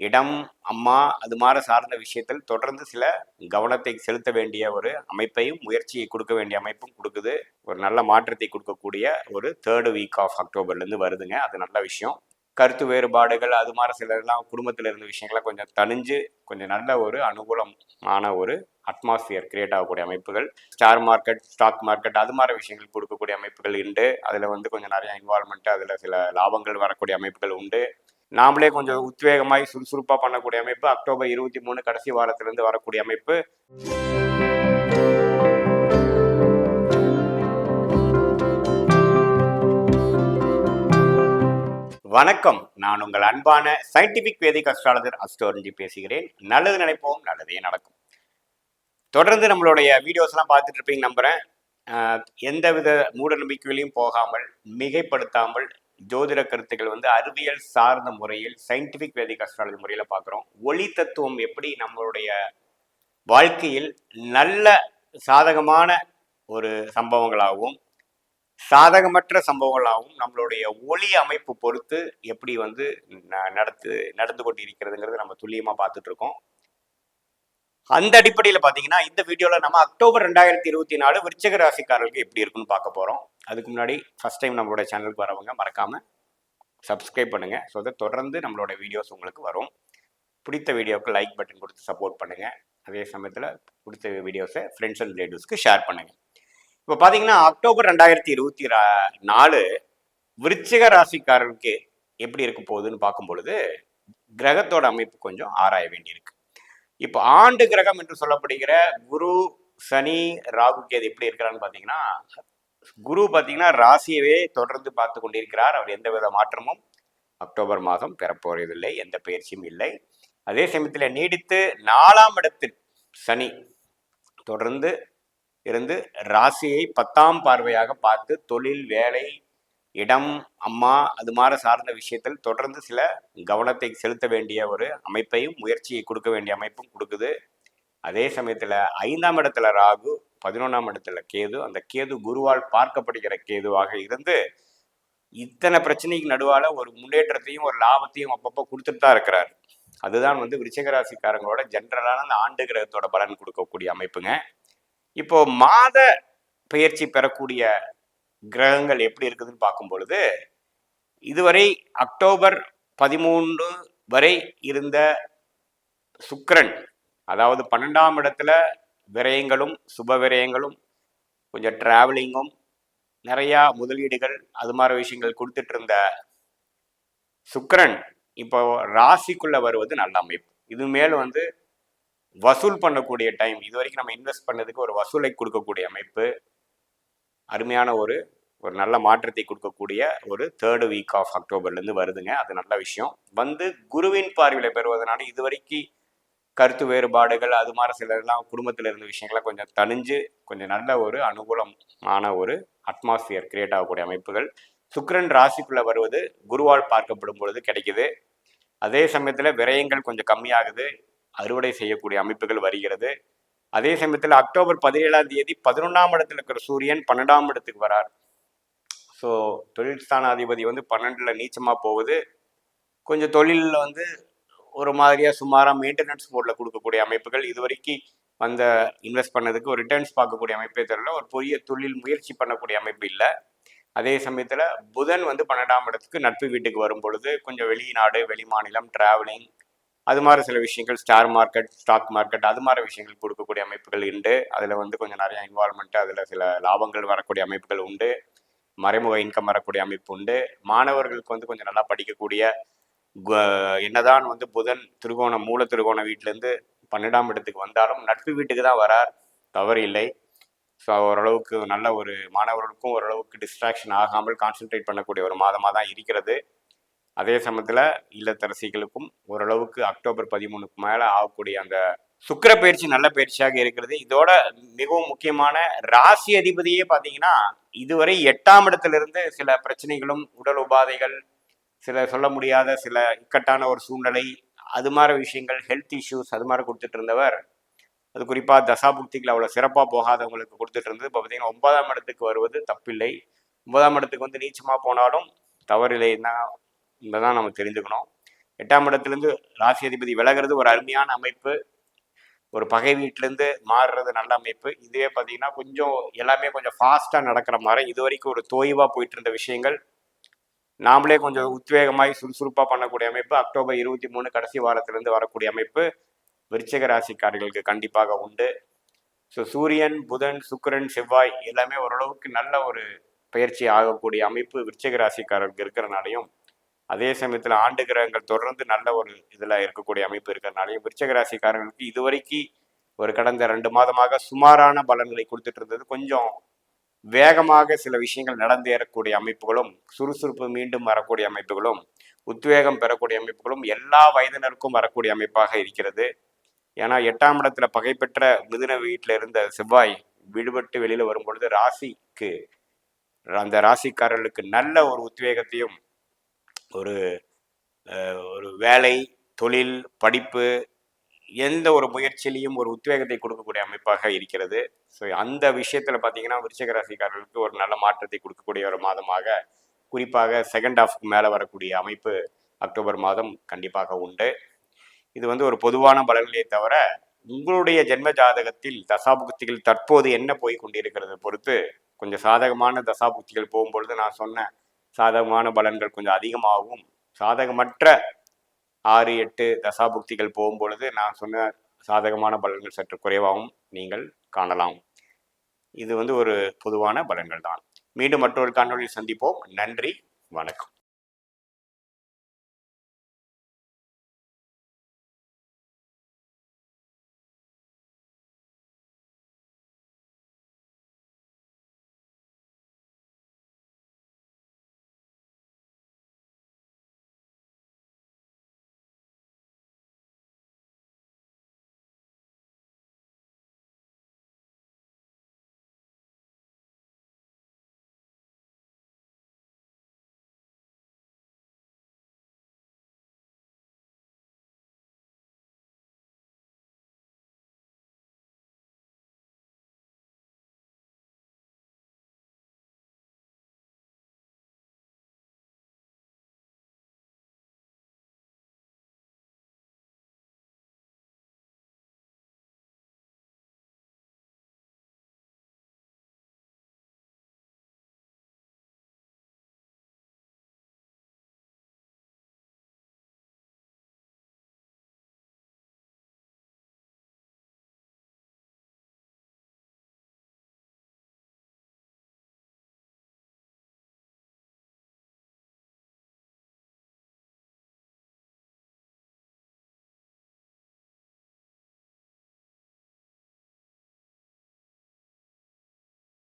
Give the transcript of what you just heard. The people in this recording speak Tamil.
இடம், அம்மா அது மாதிரி சார்ந்த விஷயத்தில் தொடர்ந்து சில கவனத்தை செலுத்த வேண்டிய ஒரு அமைப்பையும் முயற்சியை கொடுக்க வேண்டிய அமைப்பும் கொடுக்குது. ஒரு நல்ல மாற்றத்தை கொடுக்கக்கூடிய ஒரு தேர்டு வீக் ஆஃப் அக்டோபர்லேருந்து வருதுங்க. அது நல்ல விஷயம். கருத்து வேறுபாடுகள் அது மாதிரி சிலர்லாம் குடும்பத்தில் இருந்த விஷயங்கள்லாம் கொஞ்சம் தணிஞ்சு கொஞ்சம் நல்ல ஒரு அனுகூலமான ஒரு அட்மாஸ்பியர் கிரியேட் ஆகக்கூடிய அமைப்புகள், ஸ்டார் மார்க்கெட், ஸ்டாக் மார்க்கெட் அது மாதிரி விஷயங்கள் கொடுக்கக்கூடிய அமைப்புகள் உண்டு. அதில் வந்து கொஞ்சம் நிறைய இன்வால்மெண்ட், அதில் சில லாபங்கள் வரக்கூடிய அமைப்புகள் உண்டு. நாமளே கொஞ்சம் உத்வேகமாய் சுறுசுறுப்பாக பண்ணக்கூடிய அமைப்பு அக்டோபர் 23 கடைசி வாரத்திலிருந்து வரக்கூடிய அமைப்பு. வணக்கம், நான் உங்கள் அன்பான சயின்டிபிக் வேதிக் அஸ்ட்ராலஜர் அஸ்ட்ரோரஞ்சி பேசுகிறேன். நல்லது நினைப்போம், நல்லதே நடக்கும். தொடர்ந்து நம்மளுடைய வீடியோஸ் எல்லாம் பார்த்துட்டு இருப்பீங்க நம்புறேன். எந்தவித மூட நம்பிக்கைகளையும் போகாமல், மிகைப்படுத்தாமல் ஜோதிட கருத்துக்கள் வந்து அறிவியல் சார்ந்த முறையில் சயின்டிபிக் வேதிக் அஸ்ட்ராலஜி முறையில் பார்க்குறோம். ஒளி தத்துவம் எப்படி நம்மளுடைய வாழ்க்கையில் நல்ல சாதகமான ஒரு சம்பவங்களாகவும் சாதகமற்ற சம்பவங்களாகவும் நம்மளுடைய ஒளி அமைப்பு பொறுத்து எப்படி வந்து நடந்து கொண்டு இருக்கிறதுங்கிறது நம்ம துல்லியமாக பார்த்துட்டு இருக்கோம். அந்த அடிப்படையில் பார்த்தீங்கன்னா இந்த வீடியோவில் நம்ம அக்டோபர் 2024 விருச்சிக ராசிக்காரர்களுக்கு எப்படி இருக்குன்னு பார்க்க போகிறோம். அதுக்கு முன்னாடி ஃபர்ஸ்ட் டைம் நம்மளோட சேனலுக்கு வரவங்க மறக்காமல் சப்ஸ்கிரைப் பண்ணுங்கள். ஸோ அதை தொடர்ந்து நம்மளோட வீடியோஸ் உங்களுக்கு வரும். பிடித்த வீடியோவுக்கு லைக் பட்டன் கொடுத்து சப்போர்ட் பண்ணுங்கள். அதே சமயத்தில் பிடித்த வீடியோஸை ஃப்ரெண்ட்ஸ் அண்ட் ரிலேட்டிவ்ஸ்க்கு ஷேர் பண்ணுங்கள். இப்போ பார்த்தீங்கன்னா அக்டோபர் 2024 விருச்சிக ராசிக்காரர்களுக்கு எப்படி இருக்க போகுதுன்னு பார்க்கும் பொழுது கிரகத்தோட அமைப்பு கொஞ்சம் ஆராய வேண்டியிருக்கு. இப்போ ஆண்டு கிரகம் என்று சொல்லப்படுகிற குரு, சனி, ராகு, கேது எப்படி இருக்கிறான்னு பார்த்தீங்கன்னா, குரு பார்த்தீங்கன்னா ராசியவே தொடர்ந்து பார்த்து கொண்டிருக்கிறார். அவர் எந்த வித மாற்றமும் அக்டோபர் மாதம் பெறப்போவதில்லை, எந்த பயிற்சியும் இல்லை. அதே சமயத்தில் நீடித்து 4ஆம் இடத்தில் சனி தொடர்ந்து இருந்து ராசியை 10ஆம் பார்வையாக பார்த்து தொழில், வேலை, இடம், அம்மா அது மாதிரி சார்ந்த விஷயத்தில் தொடர்ந்து சில கவனத்தை செலுத்த வேண்டிய ஒரு அமைப்பையும் முயற்சியை கொடுக்க வேண்டிய அமைப்பும் கொடுக்குது. அதே சமயத்தில் 5ஆம் இடத்துல ராகு, 11ஆம் இடத்துல கேது, அந்த கேது குருவால் பார்க்கப்படுகிற கேதுவாக இருந்து இத்தனை பிரச்சனைக்கு நடுவால ஒரு முன்னேற்றத்தையும் ஒரு லாபத்தையும் அப்பப்போ கொடுத்துட்டு தான் இருக்கிறார். அதுதான் வந்து விருச்சிக ராசிக்காரங்களோட ஜென்ரலான அந்த ஆண்டு கிரகத்தோட பலன் கொடுக்கக்கூடிய அமைப்புங்க. இப்போ மாத பயிற்சி பெறக்கூடிய கிரகங்கள் எப்படி இருக்குதுன்னு பார்க்கும் பொழுது இதுவரை அக்டோபர் 13 வரை இருந்த சுக்கிரன், அதாவது 12ஆம் இடத்துல விரயங்களும் சுப விரயங்களும் கொஞ்சம் டிராவலிங்கும் நிறையா முதலீடுகள் அது மாதிரி விஷயங்கள் கொடுத்துட்டு இருந்த சுக்கிரன் இப்போ ராசிக்குள்ள வருவது நல்ல அமைப்பு. இது மேல் வந்து வசூல் பண்ணக்கூடிய டைம், இது வரைக்கும் நம்ம இன்வெஸ்ட் பண்ணதுக்கு ஒரு வசூலை கொடுக்கக்கூடிய அமைப்பு, அருமையான ஒரு நல்ல மாற்றத்தை கொடுக்கக்கூடிய ஒரு தேர்டு வீக் ஆஃப் அக்டோபர்லேருந்து வருதுங்க. அது நல்ல விஷயம். வந்து குருவின் பார்வையில் பெறுவதனால இதுவரைக்கும் கருத்து வேறுபாடுகள் அது மாதிரி சிலர்லாம் குடும்பத்தில் இருந்த விஷயங்கள்லாம் கொஞ்சம் தணிஞ்சு கொஞ்சம் நல்ல ஒரு அனுகூலமான ஒரு அட்மாஸ்பியர் கிரியேட் ஆகக்கூடிய அமைப்புகள். சுக்கிரன் ராசிக்குள்ளே வருவது குருவால் பார்க்கப்படும் பொழுது கிடைக்குது. அதே சமயத்தில் விரயங்கள் கொஞ்சம் கம்மியாகுது, அறுவடை செய்யக்கூடிய அமைப்புகள் வருகிறது. அதே சமயத்தில் அக்டோபர் 17ஆம் தேதி 11ஆம் இடத்துல இருக்கிற சூரியன் 12ஆம் இடத்துக்கு வரார். ஸோ தொழில் ஸ்தானாதிபதி வந்து 12ல் நீச்சமாக போகுது. கொஞ்சம் தொழிலில் வந்து ஒரு மாதிரியாக சுமாராக மெயின்டெனன்ஸ் மோடில் கொடுக்கக்கூடிய அமைப்புகள், இது வரைக்கும் அந்த இன்வெஸ்ட் பண்ணதுக்கு ஒரு ரிட்டர்ன்ஸ் பார்க்கக்கூடிய அமைப்பே தெரியல, ஒரு பெரிய தொழில் முயற்சி பண்ணக்கூடிய அமைப்பு இல்லை. அதே சமயத்தில் புதன் வந்து 12ஆம் இடத்துக்கு நட்பு வீட்டுக்கு வரும் பொழுது கொஞ்சம் வெளிநாடு, வெளி மாநிலம், டிராவலிங் அது மாதிரி சில விஷயங்கள், ஸ்டார் மார்க்கெட், ஸ்டாக் மார்க்கெட் அது மாதிரி விஷயங்கள் கொடுக்கக்கூடிய அமைப்புகள் உண்டு. அதில் வந்து கொஞ்சம் நிறையா இன்வால்மெண்ட்டு, அதில் சில லாபங்கள் வரக்கூடிய அமைப்புகள் உண்டு, மறைமுக இன்கம் வரக்கூடிய அமைப்பு உண்டு. மாணவர்களுக்கு வந்து கொஞ்சம் நல்லா படிக்கக்கூடிய, என்னதான் வந்து புதன் திருகோணம் மூல திருகோண வீட்டிலேருந்து 12ஆம் இடத்துக்கு வந்தாலும் நட்பு வீட்டுக்கு தான் வரார், தவறு இல்லை. ஸோ ஓரளவுக்கு நல்ல ஒரு மாணவர்களுக்கும் ஓரளவுக்கு டிஸ்ட்ராக்ஷன் ஆகாமல் கான்சென்ட்ரேட் பண்ணக்கூடிய ஒரு மாதமாக தான் இருக்கிறது. அதே சமயத்தில் இல்லத்தரசிகளுக்கும் ஓரளவுக்கு அக்டோபர் 13க்கு மேலே ஆகக்கூடிய அந்த சுக்கிர பயிற்சி நல்ல பயிற்சியாக இருக்கிறது. இதோட மிகவும் முக்கியமான ராசி அதிபதியே பார்த்தீங்கன்னா இதுவரை 8ஆம் இடத்திலிருந்து சில பிரச்சனைகளும் உடல் உபாதைகள், சில சொல்ல முடியாத சில இக்கட்டான ஒரு சூழ்நிலை அது மாதிரி விஷயங்கள், ஹெல்த் இஷ்யூஸ் அது மாதிரி கொடுத்துட்டு இருந்தவர், அது குறிப்பாக தசாபுக்திகள் அவ்வளோ சிறப்பாக போகாதவங்களுக்கு கொடுத்துட்டு இருந்தது. இப்போ பார்த்தீங்கன்னா 9ஆம் இடத்துக்கு வருவது தப்பில்லை. 9ஆம் இடத்துக்கு வந்து நீச்சமாக போனாலும் தவறில்லை தான் நம்ம தெரிஞ்சுக்கணும். 8ஆம் இடத்திலிருந்து ராசி அதிபதி விலகிறது ஒரு அருமையான அமைப்பு. ஒரு பகை வீட்டிலேருந்து மாறுறது நல்ல அமைப்பு. இதுவே பார்த்தீங்கன்னா கொஞ்சம் எல்லாமே கொஞ்சம் ஃபாஸ்ட்டாக நடக்கிற மாதிரி, இது வரைக்கும் ஒரு தோய்வாக போயிட்டு இருந்த விஷயங்கள் நாமளே கொஞ்சம் உத்வேகமாய் சுறுசுறுப்பாக பண்ணக்கூடிய அமைப்பு. அக்டோபர் 23 கடைசி வாரத்திலிருந்து வரக்கூடிய அமைப்பு விருச்சிக ராசிக்காரர்களுக்கு கண்டிப்பாக உண்டு. ஸோ சூரியன், புதன், சுக்கிரன், செவ்வாய் எல்லாமே ஓரளவுக்கு நல்ல ஒரு பயிற்சி ஆகக்கூடிய அமைப்பு விருச்சிக ராசிக்காரர்களுக்கு இருக்கிறனாலையும், அதே சமயத்தில் ஆண்டு கிரகங்கள் தொடர்ந்து நல்ல ஒரு இதில் இருக்கக்கூடிய அமைப்பு இருக்கிறனாலையும் விருச்சிக ராசிக்காரர்களுக்கு இதுவரைக்கும் ஒரு கடந்த 2 மாதமாக சுமாரான பலன்களை கொடுத்துட்டு இருந்தது கொஞ்சம் வேகமாக சில விஷயங்கள் நடந்தேறக்கூடிய அமைப்புகளும், சுறுசுறுப்பு மீண்டும் வரக்கூடிய அமைப்புகளும், உத்வேகம் பெறக்கூடிய அமைப்புகளும் எல்லா வயதினருக்கும் வரக்கூடிய அமைப்பாக இருக்கிறது. ஏன்னா 8ஆம் இடத்துல பகை பெற்ற மிதுன வீட்டில் இருந்த செவ்வாய் விடுபட்டு வெளியில வரும்பொழுது ராசிக்கு அந்த ராசிக்காரர்களுக்கு நல்ல ஒரு உத்வேகத்தையும் ஒரு ஒரு வேலை, தொழில், படிப்பு எந்த ஒரு முயற்சியிலையும் ஒரு உத்வேகத்தை கொடுக்கக்கூடிய அமைப்பாக இருக்கிறது. ஸோ அந்த விஷயத்தில் பார்த்தீங்கன்னா விருச்சிக ராசிக்காரர்களுக்கு ஒரு நல்ல மாற்றத்தை கொடுக்கக்கூடிய ஒரு மாதமாக, குறிப்பாக செகண்ட் ஹாஃப்க்கு மேலே வரக்கூடிய அமைப்பு அக்டோபர் மாதம் கண்டிப்பாக உண்டு. இது ஒரு பொதுவான பலன்களே தவிர உங்களுடைய ஜென்ம ஜாதகத்தில் தசாபுக்திகள் தற்போது என்ன போய் கொண்டிருக்கிறது பொறுத்து கொஞ்சம் சாதகமான தசாபுக்திகள் போகும்பொழுது நான் சொன்ன சாதகமான பலன்கள் கொஞ்சம் அதிகமாகவும், சாதகமற்ற 6-8 தசாபுக்திகள் போகும்பொழுது நான் சொன்ன சாதகமான பலன்கள் சற்று குறைவாகவும் நீங்கள் காணலாம். இது ஒரு பொதுவான பலன்கள் தான். மீண்டும் மற்றொரு காணொலியில் சந்திப்போம். நன்றி, வணக்கம்.